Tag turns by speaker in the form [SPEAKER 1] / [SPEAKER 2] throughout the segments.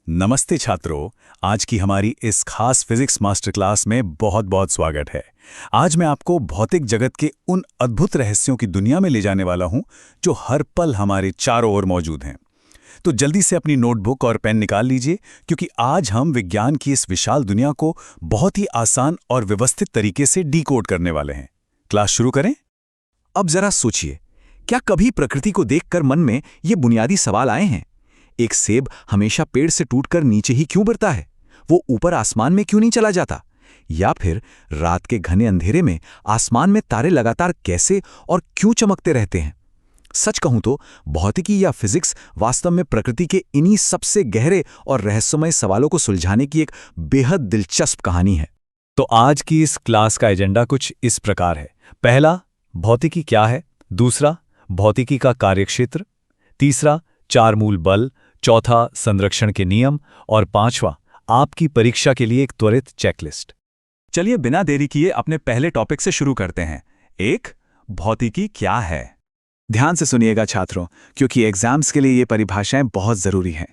[SPEAKER 1] नमस्ते छात्रों। आज की हमारी इस खास फिजिक्स मास्टर क्लास में बहुत बहुत स्वागत है। आज मैं आपको भौतिक जगत के उन अद्भुत रहस्यों की दुनिया में ले जाने वाला हूं जो हर पल हमारे चारों ओर मौजूद हैं। तो जल्दी से अपनी नोटबुक और पेन निकाल लीजिए, क्योंकि आज हम विज्ञान की इस विशाल दुनिया को बहुत ही आसान और व्यवस्थित तरीके से डिकोड करने वाले हैं। क्लास शुरू करें।
[SPEAKER 2] अब जरा सोचिए, क्या कभी प्रकृति को देखकर मन में ये बुनियादी सवाल आए हैं? एक सेब हमेशा पेड़ से टूटकर नीचे ही क्यों गिरता है? वो ऊपर आसमान में क्यों नहीं चला जाता? या फिर रात के घने अंधेरे में आसमान में तारे लगातार कैसे और क्यों चमकते रहते हैं? सच कहूं तो भौतिकी या फिजिक्स वास्तव में प्रकृति के इन्हीं सबसे गहरे और रहस्यमय सवालों को सुलझाने की एक बेहद दिलचस्प कहानी है।
[SPEAKER 1] तो आज की इस क्लास का एजेंडा कुछ इस प्रकार है। पहला, भौतिकी क्या है। दूसरा, भौतिकी का कार्यक्षेत्र। तीसरा, चार मूल बल। चौथा, संरक्षण के नियम। और पांचवा, आपकी परीक्षा के लिए एक त्वरित चेकलिस्ट।
[SPEAKER 2] चलिए बिना देरी किए अपने पहले टॉपिक से शुरू करते हैं। एक, भौतिकी क्या है? ध्यान से सुनिएगा छात्रों, क्योंकि एग्जाम्स के लिए ये परिभाषाएं बहुत जरूरी हैं।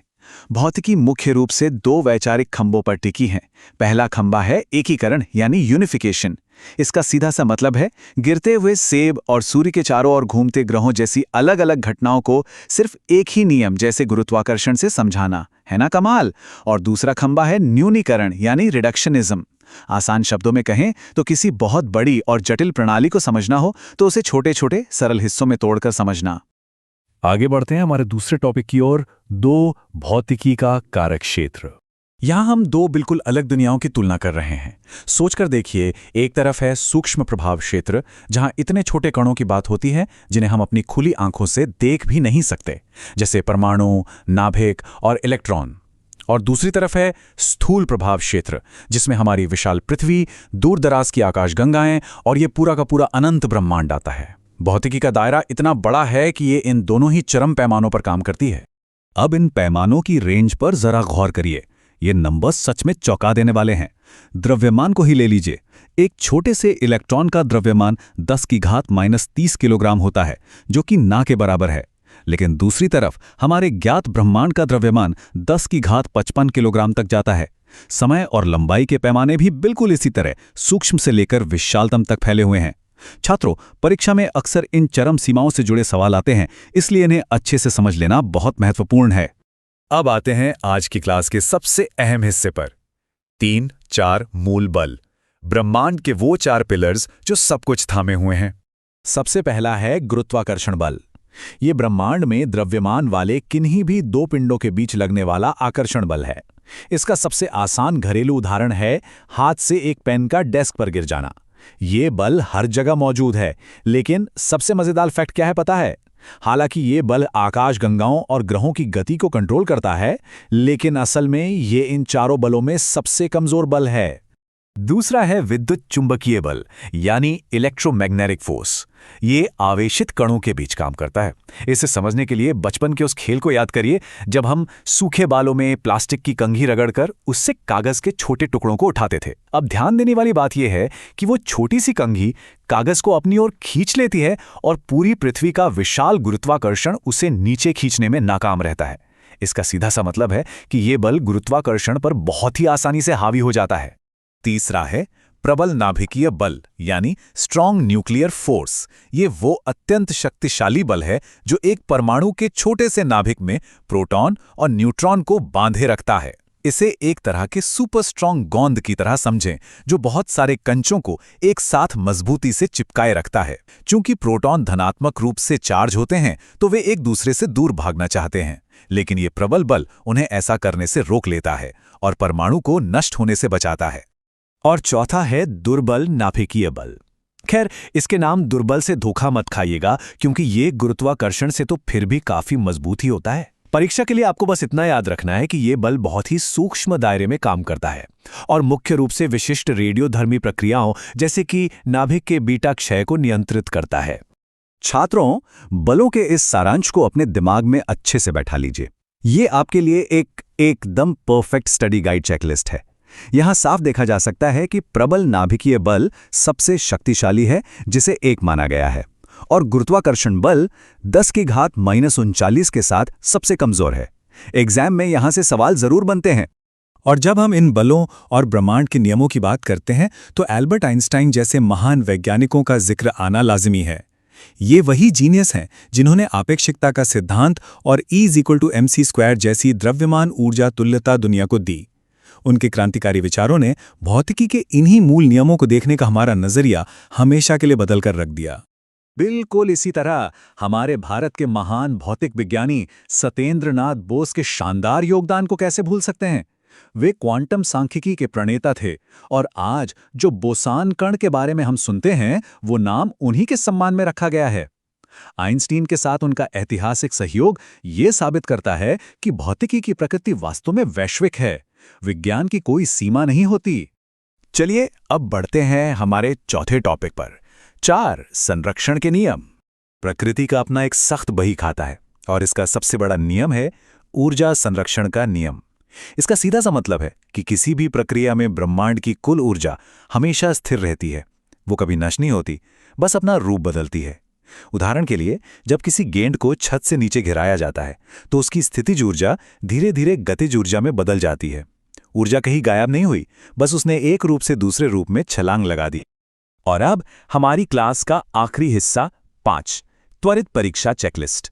[SPEAKER 2] भौतिकी मुख्य रूप से दो वैचारिक खंभों पर टिकी है। पहला खंभा है एकीकरण यानी यूनिफिकेशन। इसका सीधा सा मतलब है गिरते हुए सेब और सूर्य के चारों ओर घूमते ग्रहों जैसी अलग अलग घटनाओं को सिर्फ एक ही नियम जैसे गुरुत्वाकर्षण से समझाना। है ना कमाल? और दूसरा खंभा है न्यूनीकरण यानी रिडक्शनिज्म। आसान शब्दों में कहें तो किसी बहुत बड़ी और जटिल प्रणाली को समझना हो तो उसे छोटे छोटे सरल हिस्सों में तोड़कर समझना।
[SPEAKER 1] आगे बढ़ते हैं हमारे दूसरे टॉपिक की ओर। दो, भौतिकी का कार्यक्षेत्र।
[SPEAKER 2] यहां हम दो बिल्कुल अलग दुनियाओं की तुलना कर रहे हैं। सोचकर देखिए, एक तरफ है सूक्ष्म प्रभाव क्षेत्र, जहां इतने छोटे कणों की बात होती है जिन्हें हम अपनी खुली आंखों से देख भी नहीं सकते, जैसे परमाणु, नाभिक और इलेक्ट्रॉन। और दूसरी तरफ है स्थूल प्रभाव क्षेत्र, जिसमें हमारी विशाल पृथ्वी, दूर दराज की आकाशगंगाएं और ये पूरा का पूरा अनंत ब्रह्मांड आता है। भौतिकी का दायरा इतना बड़ा है कि ये इन दोनों ही चरम पैमानों पर काम करती है।
[SPEAKER 1] अब इन पैमानों की रेंज पर जरा गौर करिए। ये नंबर्स सच में चौंका देने वाले हैं। द्रव्यमान को ही ले लीजिए। एक छोटे से इलेक्ट्रॉन का द्रव्यमान 10⁻³ किलोग्राम होता है, जो कि ना के बराबर है। लेकिन दूसरी तरफ हमारे ज्ञात ब्रह्मांड का द्रव्यमान 10⁻55 किलोग्राम तक जाता है। समय और लंबाई के पैमाने भी बिल्कुल इसी तरह सूक्ष्म से लेकर विशालतम तक फैले हुए हैं। छात्रों, परीक्षा में अक्सर इन चरम सीमाओं से जुड़े सवाल आते हैं, इसलिए इन्हें अच्छे से समझ लेना बहुत महत्वपूर्ण है। अब आते हैं आज की क्लास के सबसे अहम हिस्से पर। 3-4 मूल बल, ब्रह्मांड के वो 4 पिलर्स जो सब कुछ थामे हुए हैं।
[SPEAKER 2] सबसे पहला है गुरुत्वाकर्षण बल। ये ब्रह्मांड में द्रव्यमान वाले किन्हीं भी दो पिंडों के बीच लगने वाला आकर्षण बल है। इसका सबसे आसान घरेलू उदाहरण है हाथ से एक पेन का डेस्क पर गिर जाना। ये बल हर जगह मौजूद है, लेकिन सबसे मजेदार फैक्ट क्या है पता है? हालांकि ये बल आकाशगंगाओं और ग्रहों की गति को कंट्रोल करता है, लेकिन असल में ये इन चारों बलों में सबसे कमजोर बल है।
[SPEAKER 1] दूसरा है विद्युत चुंबकीय बल यानी इलेक्ट्रोमैग्नेटिक फोर्स। ये आवेशित कणों के बीच काम करता है। इसे समझने के लिए बचपन के उस खेल को याद करिए जब हम सूखे बालों में प्लास्टिक की कंघी रगड़कर उससे कागज के छोटे टुकड़ों को उठाते थे। अब ध्यान देने वाली बात यह है कि वो छोटी सी कंघी कागज को अपनी ओर खींच लेती है और पूरी पृथ्वी का विशाल गुरुत्वाकर्षण उसे नीचे खींचने में नाकाम रहता है। इसका सीधा सा मतलब है कि ये बल गुरुत्वाकर्षण पर बहुत ही आसानी से हावी हो जाता है। तीसरा है प्रबल नाभिकीय बल यानी स्ट्रॉन्ग न्यूक्लियर फोर्स। ये वो अत्यंत शक्तिशाली बल है जो एक परमाणु के छोटे से नाभिक में प्रोटॉन और न्यूट्रॉन को बांधे रखता है। इसे एक तरह के सुपर स्ट्रॉन्ग गोंद की तरह समझें, जो बहुत सारे कंचों को एक साथ मजबूती से चिपकाए रखता है। चूंकि प्रोटॉन धनात्मक रूप से चार्ज होते हैं, तो वे एक दूसरे से दूर भागना चाहते हैं, लेकिन ये प्रबल बल उन्हें ऐसा करने से रोक लेता है और परमाणु को नष्ट होने से बचाता है।
[SPEAKER 2] और चौथा है दुर्बल नाभिकीय बल। खैर, इसके नाम दुर्बल से धोखा मत खाइएगा, क्योंकि ये गुरुत्वाकर्षण से तो फिर भी काफी मजबूत ही होता है। परीक्षा के लिए आपको बस इतना याद रखना है कि ये बल बहुत ही सूक्ष्म दायरे में काम करता है और मुख्य रूप से विशिष्ट रेडियोधर्मी प्रक्रियाओं जैसे कि नाभिक के बीटा क्षय को नियंत्रित करता है।
[SPEAKER 1] छात्रों, बलों के इस सारांश को अपने दिमाग में अच्छे से बैठा लीजिए। ये आपके लिए एकदम परफेक्ट स्टडी गाइड चेकलिस्ट है। यहां साफ देखा जा सकता है कि प्रबल नाभिकीय बल सबसे शक्तिशाली है, जिसे 1 माना गया है, और गुरुत्वाकर्षण बल 10⁻³ के साथ सबसे कमजोर है। एग्जाम में यहां से सवाल जरूर बनते हैं।
[SPEAKER 2] और जब हम इन बलों और ब्रह्मांड के नियमों की बात करते हैं तो एल्बर्ट आइंस्टाइन जैसे महान वैज्ञानिकों का जिक्र आना लाजमी है। ये वही जीनियस हैं जिन्होंने आपेक्षिकता का सिद्धांत और E=mc² जैसी द्रव्यमान ऊर्जा तुल्यता दुनिया को दी। उनके क्रांतिकारी विचारों ने भौतिकी के इन्हीं मूल नियमों को देखने का हमारा नजरिया हमेशा के लिए बदल कर रख दिया।
[SPEAKER 1] बिल्कुल इसी तरह हमारे भारत के महान भौतिक विज्ञानी सत्येंद्र नाथ बोस के शानदार योगदान को कैसे भूल सकते हैं। वे क्वांटम सांख्यिकी के प्रणेता थे और आज जो बोसान कण के बारे में हम सुनते हैं वो नाम उन्हीं के सम्मान में रखा गया है। आइंस्टीन के साथ उनका ऐतिहासिक सहयोग ये साबित करता है कि भौतिकी की प्रकृति वास्तव में वैश्विक है। विज्ञान की कोई सीमा नहीं होती। चलिए अब बढ़ते हैं हमारे चौथे टॉपिक पर। 4 संरक्षण के नियम। प्रकृति का अपना एक सख्त बही खाता है और इसका सबसे बड़ा नियम है ऊर्जा संरक्षण का नियम। इसका सीधा सा मतलब है कि किसी भी प्रक्रिया में ब्रह्मांड की कुल ऊर्जा हमेशा स्थिर रहती है। वो कभी नष्ट नहीं होती, बस अपना रूप बदलती है। उदाहरण के लिए जब किसी गेंद को छत से नीचे गिराया जाता है तो उसकी स्थितिज ऊर्जा धीरे धीरे गतिज ऊर्जा में बदल जाती है। ऊर्जा कहीं गायब नहीं हुई, बस उसने एक रूप से दूसरे रूप में छलांग लगा दी। और अब हमारी क्लास का आखिरी हिस्सा 5 त्वरित परीक्षा चेकलिस्ट।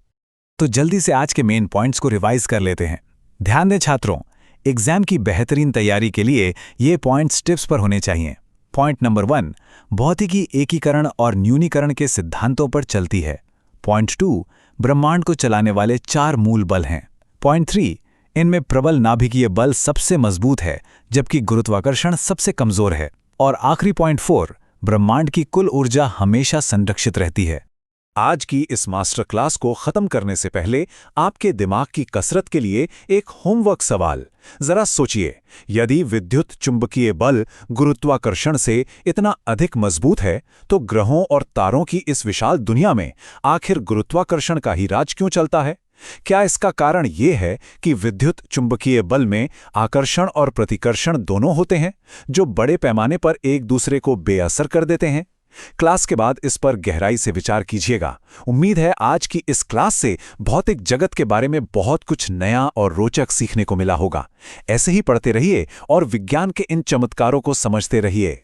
[SPEAKER 1] तो जल्दी से आज के मेन पॉइंट्स को रिवाइज कर लेते हैं। ध्यान दें छात्रों, एग्जाम की बेहतरीन तैयारी के लिए ये पॉइंट्स टिप्स पर होने चाहिए। पॉइंट नंबर 1, भौतिकी एकीकरण और न्यूनीकरण के सिद्धांतों पर चलती है। पॉइंट 2, ब्रह्मांड को चलाने वाले 4 मूल बल हैं। पॉइंट 3, इनमें प्रबल नाभिकीय बल सबसे मजबूत है जबकि गुरुत्वाकर्षण सबसे कमजोर है। और आखिरी पॉइंट 4, ब्रह्मांड की कुल ऊर्जा हमेशा संरक्षित रहती है। आज की इस मास्टर क्लास को खत्म करने से पहले आपके दिमाग की कसरत के लिए एक होमवर्क सवाल। जरा सोचिए, यदि विद्युत चुंबकीय बल गुरुत्वाकर्षण से इतना अधिक मजबूत है तो ग्रहों और तारों की इस विशाल दुनिया में आखिर गुरुत्वाकर्षण का ही राज क्यों चलता है? क्या इसका कारण ये है कि विद्युत चुंबकीय बल में आकर्षण और प्रतिकर्षण दोनों होते हैं जो बड़े पैमाने पर एक दूसरे को बेअसर कर देते हैं? क्लास के बाद इस पर गहराई से विचार कीजिएगा। उम्मीद है आज की इस क्लास से भौतिक जगत के बारे में बहुत कुछ नया और रोचक सीखने को मिला होगा। ऐसे ही पढ़ते रहिए और विज्ञान के इन चमत्कारों को समझते रहिए।